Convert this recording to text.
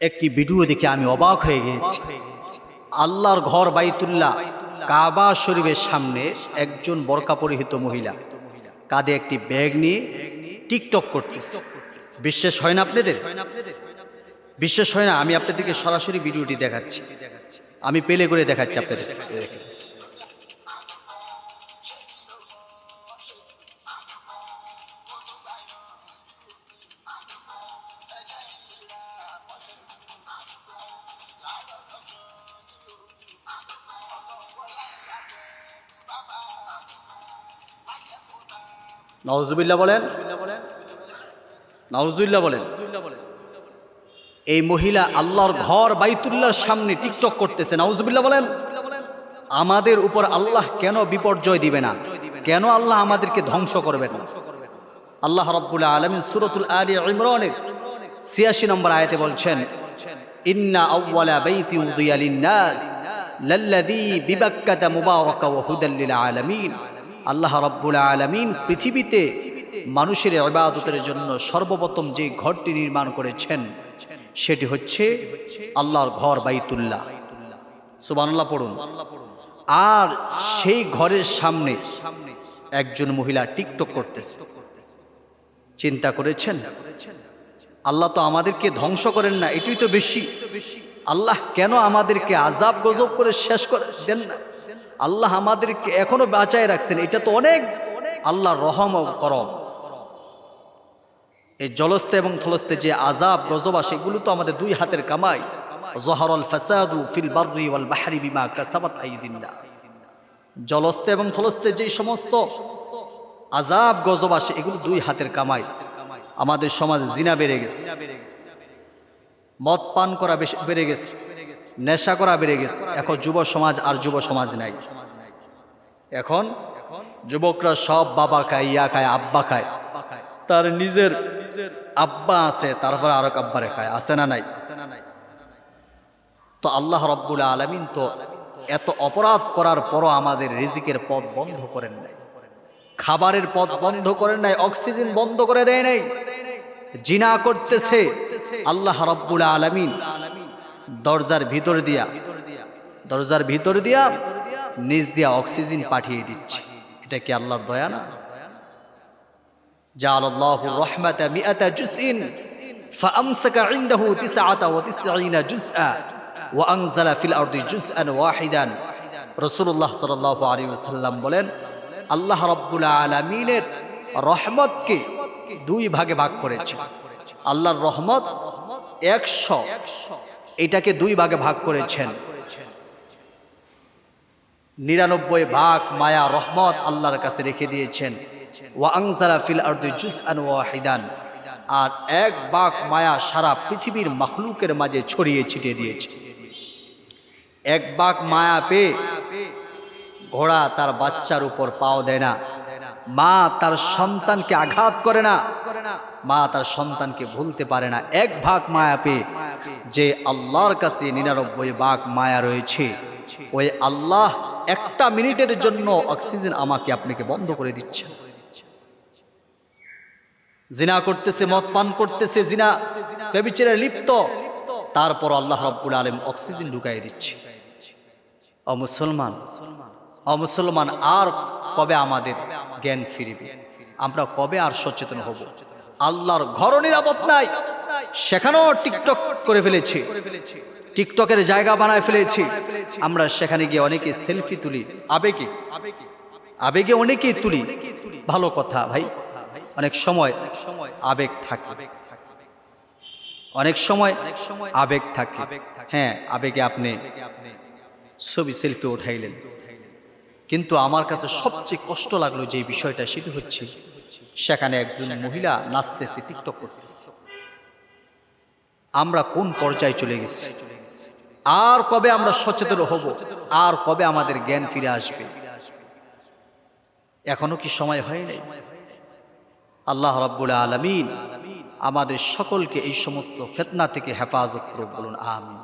একটি ভিডিও দেখে আমি অবাক হয়ে গিয়েছি। আল্লাহর ঘর বাইতুল্লাহ কাবা শরীফের সামনে একজন বোরকা পরিহিত মহিলা কাঁধে একটি ব্যাগ নিয়ে টিকটক করতেছে। বিশ্বাস হয় না আপনাদের? বিশ্বাস হয় না? আমি আপনাদেরকে সরাসরি ভিডিওটি দেখাচ্ছি, আমি প্লে করে দেখাচ্ছি আপনাদের। নাউজুবিল্লাহ বলেন, নাউজুবিল্লাহ বলেন। এই মহিলা আল্লাহর ঘর বাইতুল্লাহর সামনে টিকটক করতেছে। নাউজুবিল্লাহ বলেন। আমাদের উপর আল্লাহ কেন বিপর্যয় দিবে না? কেন আল্লাহ আমাদেরকে ধ্বংস করবেন না? আল্লাহ রাব্বুল আলামিন সূরাতুল আলি ইমরানের ৮৬ নম্বর আয়াতে বলছেন, ইন্না আউওয়ালা বাইতি উযিয়া লিন-নাস লাল্লাযী বিবাক্কাতা মুবারাকা ওয়া হুদাল লিল আলামিন। আল্লাহ রাব্বুল আলামিন পৃথিবীতে মানুষের ইবাদতের জন্য সর্বপ্রথম যে ঘরটি নির্মাণ করেছেন সেটি হচ্ছে আল্লাহর ঘর বাইতুল্লাহ। সুবহানাল্লাহ পড়ুন। আর সেই ঘরের সামনে একজন মহিলা টিকটক করতেছে। চিন্তা করেছেন? আল্লাহ তো আমাদেরকে ধ্বংস করেন না, এটাই তো বেশি। আল্লাহ কেন আমাদেরকে আযাব গজব করে শেষ করে দেন না? আল্লাহ আমাদেরকে এখনো বাঁচায় রাখছেন, এটা তো অনেক আল্লাহর রহম ও করম। এই জলস্থে এবং থলস্থে যে আযাব গজব আসে এগুলো তো আমাদের দুই হাতের কামাই। যহারাল ফাসাদু ফিল বাররি ওয়াল বাহরি বিমা কাসাবাত আইদিন নাস। জলস্থে এবং থলস্থে যে সমস্ত আযাব গজব আসে এগুলো দুই হাতের কামাই। আমাদের সমাজে জিনা বেড়ে গেছে, মদ পান করা বেড়ে গেছে, নেশা করা বেড়ে গেছে। এখন যুব সমাজ আর যুব সমাজ নাই। এখন যুবকরা সব বাবা খায়, ইয়া খায়, আব্বা খায়। তার নিজের আব্বা আছে, তারপর আরো আব্বারে খায়, আছে না নাই? তো আল্লাহ রাব্বুল আলামিন তো এত অপরাধ করার পরও আমাদের রিজিকের পথ বন্ধ করেন নাই, খাবারের পথ বন্ধ করেন নাই, অক্সিজেন বন্ধ করে দেয় নাই। জিনা করতেছে, আল্লাহ রাব্বুল আলামিন দরজার ভিতর দিয়া নিজ দিয়া অক্সিজেন পাঠিয়ে দিচ্ছে। এটা কি আল্লাহর দয়া না? জাআলাল্লাহু রাহমাতা মিআতা জুজইন ফাআমসাকা ইনদাহু 99 জুজআ ওয়া আনজালা ফিল আরদি জুজআন ওয়াহিদান। রাসূলুল্লাহ সাল্লাল্লাহু আলাইহি ওয়াসাল্লাম বলেন, আল্লাহ রাব্বুল আলামিনের রহমতকে দুই ভাগে ভাগ করেছে। আল্লাহর রহমত ১০০, এটাকে দুই ভাগে ভাগ করেছেন। ৯৯ ভাগ মায়া রহমত আল্লাহর কাছে রেখে দিয়েছেন। ওয়া আনজালা ফিল আরদি জুজআন ওয়াহিদান, আর ১ ভাগ মায়া সারা পৃথিবীর মাখলুকের মাঝে ছড়িয়ে ছিটিয়ে দিয়েছে। ১ ভাগ মায়া পেয়ে ঘোড়া তার বাচ্চার উপর পাও দেয় না, মা তার সন্তানকে আঘাত করে না, মা তার সন্তানকে ভুলতে পারে না। ১ ভাগ মায়া পেয়ে যে আল্লাহর কাছে ৯৯ ভাগ মায়া রয়েছে, ওই আল্লাহ ১টা মিনিটের জন্য অক্সিজেন আমাকে আপনাকে বন্ধ করে দিচ্ছে। জিনা করতেছে, মদ পান করতেছে, জিনা ব্যভিচারে লিপ্ত, তারপর আল্লাহ রাব্বুল আলামিন অক্সিজেন ঢুকাই দিচ্ছে। ও মুসলমান, আর কবে আমাদের জ্ঞান ফিরবে? আমরা কবে আর সচেতন হব? আল্লাহর ঘর নিরাপদ নাই, সেখানেও টিকটক করে ফেলেছে, টিকটকের জায়গা বানায় ফেলেছি। আমরা সেখানে গিয়ে অনেকে সেলফি তুলি, আবেগে অনেকেই তুলি। ভালো কথা ভাই, অনেক সময় আবেগ থাকে, অনেক সময় আবেগ থাকে। হ্যাঁ, আবেগে আপনি ছবি সেলফি উঠাইলেন, কিন্তু আমার কাছে সবচেয়ে কষ্ট লাগলো যে বিষয়টা, সেটি হচ্ছে সেখানে একজন মহিলা নাচতেছে, টিকটক করতেছে। আমরা কোন পর্যায়ে চলে গেছি? আর কবে আমরা সচেতন হব? আর কবে আমাদের জ্ঞান ফিরে আসবে? এখনো কি সময় হয় নাই? আল্লাহ রাব্বুল আলামিন আমাদের সকলকে এই সমস্ত ফিতনা থেকে হেফাজত করুন, বলুন আমিন।